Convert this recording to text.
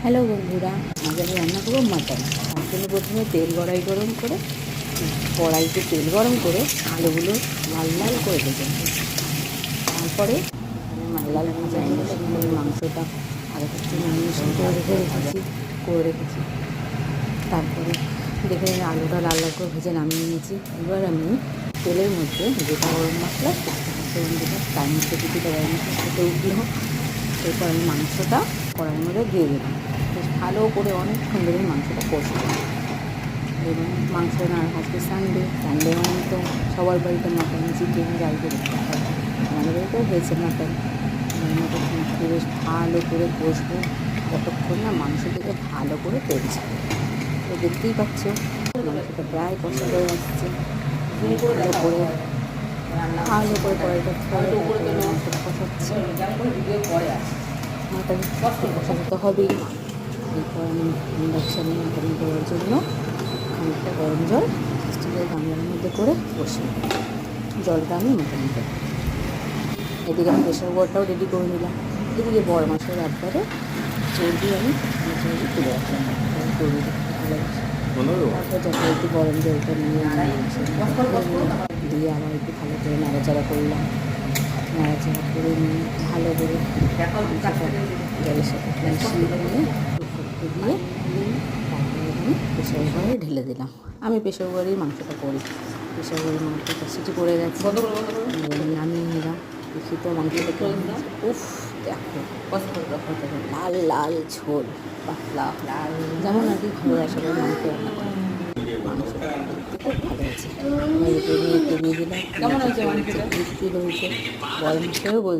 Hello বন্ধুরা, আজ আমি রান্না করবো মাটন। তার জন্য প্রথমে তেল গরম করে কড়াইতে তেল গরম করে আলুগুলো লাল লাল করে ভেজে নেব। তারপরে লাল ভাজা হয়ে গেলে মাংসটা আগে থেকে করে রেখেছি। তারপরে দেখে আলুটা লাল লাল করে ভেজে নামিয়ে নিয়েছি। এবার আমি তেলের মধ্যে যেটা গরম মশলা ফোড়ন দিলাম, তার মধ্যে কিছুটা গরম মশলা ফুটে উঠলো। এরপর আমি মাংসটা কড়াইয়ের মধ্যে দিয়ে দিলাম। বেশ ভালো করে অনেকক্ষণ ধরে মাংসটা কষবো। এবং মাংস না, আজকে সানডে মানে তো সবার বাড়িতে মাটন চিকেন যাই করে হয়, আমাদের বাড়িতেও হয়েছে মাটন। মাটনটা বেশ ভালো করে কষবো যতক্ষণ না মাংস থেকে ভালো করে তেল ছাড়ে। তো দেখতেই পাচ্ছ মাংসটা প্রায় কষা হয়ে আসছে। ভালো করে কড়াইটা মাংসটা কষাচ্ছে। মাটন কষাতে তো হবেই। এরপর আমি ইন্ডাকশানে মাটন করার জন্য খানিকটা গরম জল স্টিলের গামলার মধ্যে করে বসে জলটা আমি মাটন দেবো। এদিকে আমি প্রেশার কুকারটাও রেডি করে নিলাম। এদিকে বড় মাছের আবদারে চর্বি আমি তুলে রাখলাম। চর্বি তারপর যখন একটু গরম জলটা নিয়ে দিয়ে আবার একটু ভালো করে নাড়াচাড়া করলাম। নাড়াচাড়া করে নিয়ে ভালো করে জলের সাথে মিশিয়ে নিয়ে দিয়ে তারপরে আমি প্রেশার কুকারে ঢেলে দিলাম। আমি প্রেশার কুকারেই মাংসটা করি। প্রেশার কুকারের মাংসটা সিটি পড়ে গেছে, নামিয়ে নিলাম। দেখি তো মাংসটা উফ দেখো লাল লাল ঝোল পাতলা যেমন আর কি ভালোবাসা করে মাংস রান্না করে। মাংসটা খুব ভালো হয়েছে। দিয়ে দিলাম। কেমন হয়েছে? বৃষ্টি হয়েছে, গরম মশলাও বলছে।